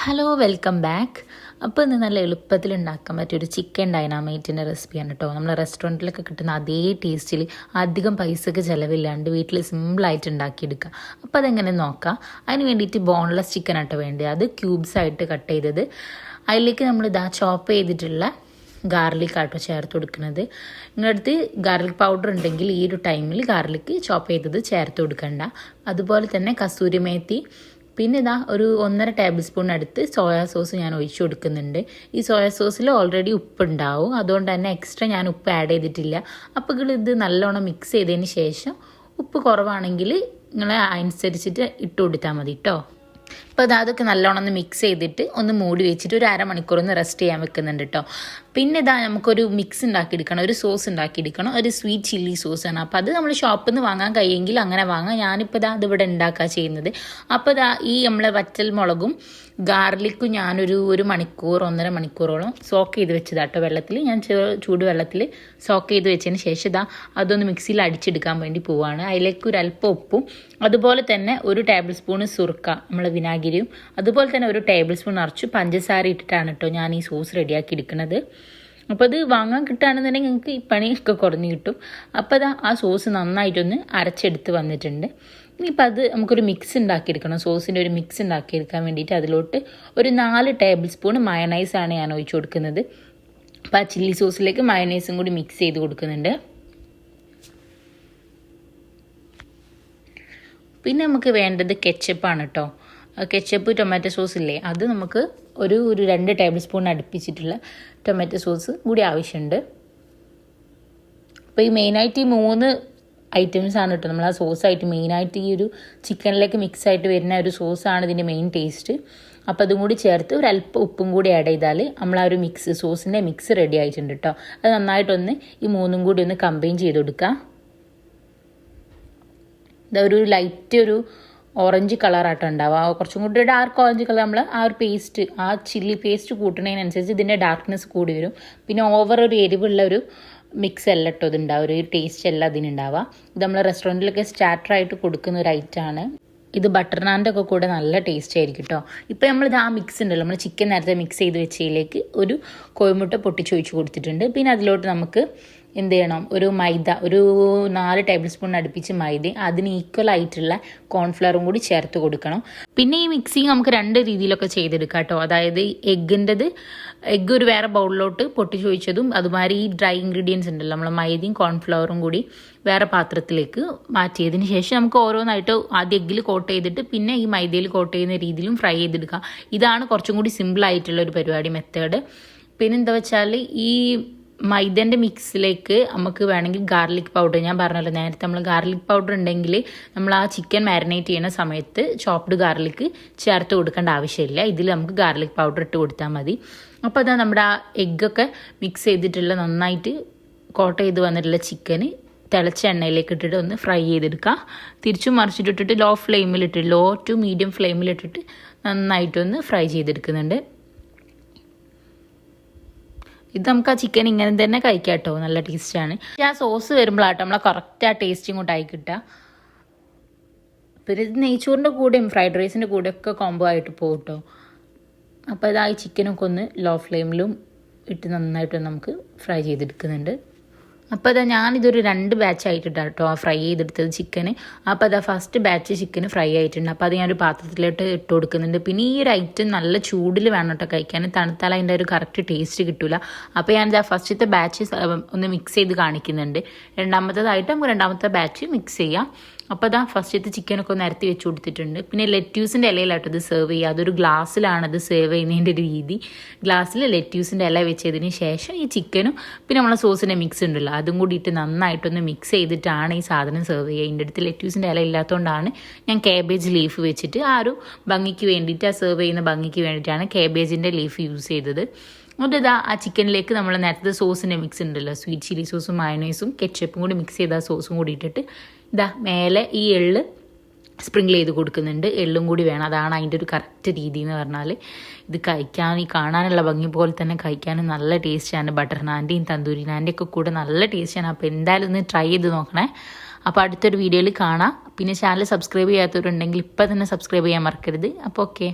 Hello welcome back. അപ്പോൾ ഇന്ന് നല്ല എളുപ്പത്തിൽ ഉണ്ടാക്കാൻ പറ്റിയൊരു ചിക്കൻ ഡൈനാമൈറ്റിൻ്റെ റെസിപ്പിയാണ് കേട്ടോ. നമ്മൾ റെസ്റ്റോറൻറ്റിലൊക്കെ കിട്ടുന്ന അതേ ടേസ്റ്റിൽ അധികം പൈസക്ക് ചിലവില്ലാണ്ട് വീട്ടിൽ സിമ്പിളായിട്ട് ഉണ്ടാക്കിയെടുക്കുക. അപ്പോൾ അതെങ്ങനെ നോക്കാം. അതിന് വേണ്ടിയിട്ട് ബോൺലെസ് ചിക്കൻ ആട്ടോ വേണ്ടത്. അത് ക്യൂബ്സ് ആയിട്ട് കട്ട് ചെയ്തത്. അതിലേക്ക് നമ്മൾ ചോപ്പ് ചെയ്തിട്ടുള്ള ഗാർലിക് ആട്ടോ ചേർത്ത് കൊടുക്കുന്നത്. നിങ്ങളുടെ അടുത്ത് ഗാർലിക് പൗഡർ ഉണ്ടെങ്കിൽ ഈ ഒരു ടൈമിൽ ഗാർലിക് ചോപ്പ് ചെയ്തത് ചേർത്ത് കൊടുക്കണ്ട. അതുപോലെ തന്നെ കസൂരി മേത്തി, പിന്നെ ഒരു 1.5 ടേബിൾ സ്പൂൺ അടുത്ത് സോയാ സോസ് ഞാൻ ഒഴിച്ചു കൊടുക്കുന്നുണ്ട്. ഈ സോയാ സോസിൽ ഓൾറെഡി ഉപ്പുണ്ടാവും, അതുകൊണ്ട് തന്നെ എക്സ്ട്രാ ഞാൻ ഉപ്പ് ആഡ് ചെയ്തിട്ടില്ല. അപ്പോൾ ഇത് നല്ലോണം മിക്സ് ചെയ്തതിന് ശേഷം ഉപ്പ് കുറവാണെങ്കിൽ നിങ്ങൾ അനുസരിച്ചിട്ട് ഇട്ട് കൊടുത്താൽ മതി കേട്ടോ. അപ്പോൾ അതൊക്കെ നല്ലോണം ഒന്ന് മിക്സ് ചെയ്തിട്ട് ഒന്ന് മൂടി വെച്ചിട്ട് ഒരു അരമണിക്കൂർ ഒന്ന് റെസ്റ്റ് ചെയ്യാൻ വെക്കുന്നുണ്ട് കേട്ടോ. പിന്നെ നമുക്കൊരു മിക്സ് ഉണ്ടാക്കിയെടുക്കണം, ഒരു സോസ് ഉണ്ടാക്കിയെടുക്കണം. ഒരു സ്വീറ്റ് ചില്ലി സോസാണ്. അപ്പോൾ അത് നമ്മൾ ഷോപ്പിൽ നിന്ന് വാങ്ങാൻ കഴിയുമെങ്കിൽ അങ്ങനെ വാങ്ങാം. ഞാനിപ്പോൾ അതിവിടെ ഉണ്ടാക്കുക ചെയ്യുന്നത്. അപ്പോൾ ഈ നമ്മളെ വറ്റൽ മുളകും ഗാർലിക്കും ഞാനൊരു 1 മണിക്കൂർ 1.5 മണിക്കൂറോളം സോക്ക് ചെയ്ത് വെച്ചതാട്ടോ വെള്ളത്തിൽ. ഞാൻ ചൂട് വെള്ളത്തിൽ സോക്ക് ചെയ്ത് വെച്ചതിന് ശേഷം അതൊന്ന് മിക്സിയിൽ അടിച്ചെടുക്കാൻ വേണ്ടി പോവാണ്. അതിലേക്ക് ഒരു അല്പം ഉപ്പും അതുപോലെ തന്നെ 1 ടേബിൾ സ്പൂൺ സുർക്ക, നമ്മളെ വിനാഗിരിയും, അതുപോലെ തന്നെ 1 ടേബിൾ സ്പൂൺ നിറച്ച് പഞ്ചസാര ഇട്ടിട്ടാണ് കേട്ടോ ഞാൻ ഈ സോസ് റെഡിയാക്കി എടുക്കുന്നത്. അപ്പോൾ അത് വാങ്ങാൻ കിട്ടുകയാണെന്നുണ്ടെങ്കിൽ നിങ്ങൾക്ക് ഈ പണിയൊക്കെ കുറഞ്ഞ് കിട്ടും. അപ്പോൾ ആ സോസ് നന്നായിട്ടൊന്ന് അരച്ചെടുത്ത് വന്നിട്ടുണ്ട്. ഇനിയിപ്പോൾ അത് നമുക്കൊരു മിക്സ് ഉണ്ടാക്കിയെടുക്കണം. സോസിൻ്റെ ഒരു മിക്സ് ഉണ്ടാക്കിയെടുക്കാൻ വേണ്ടിയിട്ട് അതിലോട്ട് ഒരു 4 ടേബിൾ സ്പൂൺ മയണൈസാണ് ഞാൻ ഒഴിച്ചു കൊടുക്കുന്നത്. അപ്പോൾ ആ ചില്ലി സോസിലേക്ക് മയണൈസും കൂടി മിക്സ് ചെയ്ത് കൊടുക്കുന്നുണ്ട്. പിന്നെ നമുക്ക് വേണ്ടത് കെച്ചപ്പാണ് കേട്ടോ. കെച്ചപ്പ് ടൊമാറ്റോ സോസ് ഇല്ലേ, അത് നമുക്ക് ഒരു 2 ടേബിൾ സ്പൂൺ അടുപ്പിച്ചിട്ടുള്ള ടൊമാറ്റോ സോസ് കൂടി ആവശ്യമുണ്ട്. അപ്പോൾ ഈ മെയിനായിട്ട് ഈ 3 ഐറ്റംസ് ആണ് കേട്ടോ നമ്മൾ ആ സോസായിട്ട് മെയിനായിട്ട് ഈ ഒരു ചിക്കനിലേക്ക് മിക്സ് ആയിട്ട് വരുന്ന ഒരു സോസാണ് ഇതിൻ്റെ മെയിൻ ടേസ്റ്റ്. അപ്പോൾ അതും കൂടി ചേർത്ത് ഒരു അല്പം ഉപ്പും കൂടി ആഡ് ചെയ്താൽ നമ്മൾ ആ ഒരു മിക്സ് സോസിൻ്റെ മിക്സ് റെഡി ആയിട്ടുണ്ട് കേട്ടോ. അത് നന്നായിട്ടൊന്ന് ഈ 3ഉം കൂടി ഒന്ന് കമ്പൈൻ ചെയ്ത് കൊടുക്കാം. ഒരു ലൈറ്റ് ഒരു ഓറഞ്ച് കളറായിട്ട് ഉണ്ടാവുക, കുറച്ചും കൂടി ഡാർക്ക് ഓറഞ്ച് കളർ. നമ്മൾ ആ ഒരു പേസ്റ്റ്, ആ ചില്ലി പേസ്റ്റ് കൂട്ടുന്നതിനനുസരിച്ച് ഇതിൻ്റെ ഡാർക്ക്നെസ് കൂടി വരും. പിന്നെ ഓവർ ഒരു എരിവുള്ള ഒരു മിക്സ് അല്ല കേട്ടോ ഇതുണ്ടാവുക, ഒരു ടേസ്റ്റ് അല്ല അതിനുണ്ടാവുക. ഇത് നമ്മൾ റെസ്റ്റോറൻറ്റിലൊക്കെ സ്റ്റാർട്ടറായിട്ട് കൊടുക്കുന്ന ഒരു ഐറ്റമാണ്. ഇത് ബട്ടർ നാൻ്റെ ഒക്കെ കൂടെ നല്ല ടേസ്റ്റ് ആയിരിക്കും കേട്ടോ. ഇപ്പോൾ നമ്മളിത് ആ മിക്സ് ഉണ്ടല്ലോ, നമ്മൾ ചിക്കൻ നേരത്തെ മിക്സ് ചെയ്ത് വെച്ചതിലേക്ക് ഒരു കോഴിമുട്ട പൊട്ടിച്ചൊഴിച്ച് കൊടുത്തിട്ടുണ്ട്. പിന്നെ അതിലോട്ട് നമുക്ക് എന്ത് ചെയ്യണം, ഒരു മൈദ, ഒരു 4 ടേബിൾ സ്പൂൺ അടുപ്പിച്ച് മൈദ, അതിന് ഈക്വൽ ആയിട്ടുള്ള കോൺഫ്ലവറും കൂടി ചേർത്ത് കൊടുക്കണം. പിന്നെ ഈ മിക്സിങ് നമുക്ക് 2 രീതിയിലൊക്കെ ചെയ്തെടുക്കാം കേട്ടോ. അതായത് എഗ്ഗ് ഒരു വേറെ ബൗളിലോട്ട് പൊട്ടിച്ചൊഴിച്ചതും, അതുമാതിരി ഈ ഡ്രൈ ഇൻഗ്രീഡിയൻസ് ഉണ്ടല്ലോ, നമ്മൾ മൈദയും കോൺഫ്ലവറും കൂടി വേറെ പാത്രത്തിലേക്ക് മാറ്റിയതിന് ശേഷം നമുക്ക് ഓരോന്നായിട്ട് ആദ്യം എഗ്ഗിൽ കോട്ട് ചെയ്തിട്ട് പിന്നെ ഈ മൈദയിൽ കോട്ട് ചെയ്യുന്ന രീതിയിലും ഫ്രൈ ചെയ്തെടുക്കാം. ഇതാണ് കുറച്ചും കൂടി സിമ്പിൾ ആയിട്ടുള്ള ഒരു പരിപാടി, മെത്തേഡ്. പിന്നെ എന്താ വെച്ചാൽ ഈ മൈദൻ്റെ മിക്സിലേക്ക് നമുക്ക് വേണമെങ്കിൽ ഗാർലിക് പൗഡർ, ഞാൻ പറഞ്ഞല്ലോ നേരത്തെ നമ്മൾ ഗാർലിക് പൗഡർ ഉണ്ടെങ്കിൽ നമ്മൾ ആ ചിക്കൻ മാരിനേറ്റ് ചെയ്യുന്ന സമയത്ത് ചോപ്ഡ് ഗാർലിക് ചേർത്ത് കൊടുക്കേണ്ട ആവശ്യമില്ല. ഇതിൽ നമുക്ക് ഗാർലിക് പൗഡർ ഇട്ട് കൊടുത്താൽ മതി. അപ്പോൾ നമ്മുടെ ആ എഗ്ഗൊക്കെ മിക്സ് ചെയ്തിട്ടുള്ള നന്നായിട്ട് കോട്ട് ചെയ്ത് വന്നിട്ടുള്ള ചിക്കന് തിളച്ച എണ്ണയിലേക്ക് ഇട്ടിട്ട് ഒന്ന് ഫ്രൈ ചെയ്തെടുക്കുക. തിരിച്ചും മറിച്ചിട്ടിട്ട് ലോ ടു മീഡിയം ഫ്ലെയിമിലിട്ടിട്ട് നന്നായിട്ടൊന്ന് ഫ്രൈ ചെയ്തെടുക്കുന്നുണ്ട്. ഇത് നമുക്ക് ആ ചിക്കൻ ഇങ്ങനെ തന്നെ കഴിക്കാം കേട്ടോ, നല്ല ടേസ്റ്റാണ്. ആ സോസ് വരുമ്പോഴാട്ടോ നമ്മളെ കറക്റ്റ് ആ ടേസ്റ്റും കൊണ്ടായി കിട്ടുക. പിന്നെ ഇത് നെയ്ച്ചോറിൻ്റെ കൂടെയും ഫ്രൈഡ് റൈസിൻ്റെ കൂടെയൊക്കെ കോംബോ ആയിട്ട് പോകും കേട്ടോ. അപ്പോൾ ഈ ചിക്കനൊക്കെ ഒന്ന് ലോ ഫ്ലെയിമിലും ഇട്ട് നന്നായിട്ട് നമുക്ക് ഫ്രൈ ചെയ്തെടുക്കുന്നുണ്ട്. അപ്പോൾ ഞാനിതൊരു 2 ബാച്ച് ആയിട്ടിട്ടാണ് കേട്ടോ ഫ്രൈ ചെയ്തെടുത്തത് ചിക്കന്. അപ്പോൾ ഫസ്റ്റ് ബാച്ച് ചിക്കന് ഫ്രൈ ആയിട്ടുണ്ട്. അപ്പോൾ അത് ഞാനൊരു പാത്രത്തിലോട്ട് ഇട്ട് കൊടുക്കുന്നുണ്ട്. പിന്നെ ഈ ഒരു ഐറ്റം നല്ല ചൂടിൽ വേണം കേട്ടോ കഴിക്കാൻ, തണുത്താൽ അതിൻ്റെ ഒരു കറക്റ്റ് ടേസ്റ്റ് കിട്ടില്ല. അപ്പോൾ ഞാൻ ഫസ്റ്റത്തെ ബാച്ച് ഒന്ന് മിക്സ് ചെയ്ത് കാണിക്കുന്നുണ്ട്. രണ്ടാമത്തതായിട്ട് നമുക്ക് രണ്ടാമത്തെ ബാച്ച് മിക്സ് ചെയ്യാം. അപ്പോൾ ഫസ്റ്റത്തെ ചിക്കനൊക്കെ നിരത്തി വെച്ച് കൊടുത്തിട്ടുണ്ട്. പിന്നെ ലെറ്റ്യൂസിൻ്റെ ഇലയിലാട്ടോ ഇത് സെർവ് ചെയ്യുക. അതൊരു ഗ്ലാസ്സിലാണ് അത് സെർവ് ചെയ്യുന്നതിൻ്റെ ഒരു രീതി. ഗ്ലാസ്സിൽ ലെറ്റ്യൂസിൻ്റെ ഇല വെച്ചതിന് ശേഷം ഈ ചിക്കനും പിന്നെ നമ്മളെ സോസിൻ്റെ മിക്സ് ഉണ്ടല്ലോ അതും കൂടി ഇട്ട് നന്നായിട്ടൊന്ന് മിക്സ് ചെയ്തിട്ടാണ് ഈ സാധനം സെർവ് ചെയ്യുക. ഇതിൻ്റെ അടുത്ത് ലെറ്റ്യൂസിൻ്റെ ഇല ഇല്ലാത്തതുകൊണ്ടാണ് ഞാൻ കാബേജ് ലീഫ് വെച്ചിട്ട് ആ ഒരു ഭംഗിക്ക് വേണ്ടിയിട്ട്, ആ സെർവ് ചെയ്യുന്ന ഭംഗിക്ക് വേണ്ടിയിട്ടാണ് കാബേജിൻ്റെ ലീഫ് യൂസ് ചെയ്തത്. എന്നിട്ട് ആ ചിക്കനിലേക്ക് നമ്മൾ നേരത്തെ സോസിൻ്റെ മിക്സ് ഉണ്ടല്ലോ, സ്വീറ്റ് ചില്ലി സോസും മയണൈസും കെച്ചപ്പും കൂടി മിക്സ് ചെയ്ത ആ സോസും കൂടി ഇട്ടിട്ട് മേലെ ഈ എള്ള് സ്പ്രിങ്കിൾ ചെയ്ത് കൊടുക്കുന്നുണ്ട്. എള്ളും കൂടി വേണം, അതാണ് അതിൻ്റെ ഒരു കറക്റ്റ് രീതി എന്ന് പറഞ്ഞാൽ. ഇത് കഴിക്കാൻ ഈ കാണാനുള്ള ഭംഗി പോലെ തന്നെ കഴിക്കാനും നല്ല ടേസ്റ്റാണ്. ബട്ടർ നാൻ്റെയും തന്തൂരി നാൻ്റെയും ഒക്കെ കൂടെ നല്ല ടേസ്റ്റാണ്. അപ്പോൾ എന്തായാലും ഒന്ന് ട്രൈ ചെയ്ത് നോക്കണേ. അപ്പോൾ അടുത്തൊരു വീഡിയോയിൽ കാണാം. പിന്നെ ചാനൽ സബ്സ്ക്രൈബ് ചെയ്യാത്തവരുണ്ടെങ്കിൽ ഇപ്പം തന്നെ സബ്സ്ക്രൈബ് ചെയ്യാൻ മറക്കരുത്. അപ്പോൾ ഓക്കെ.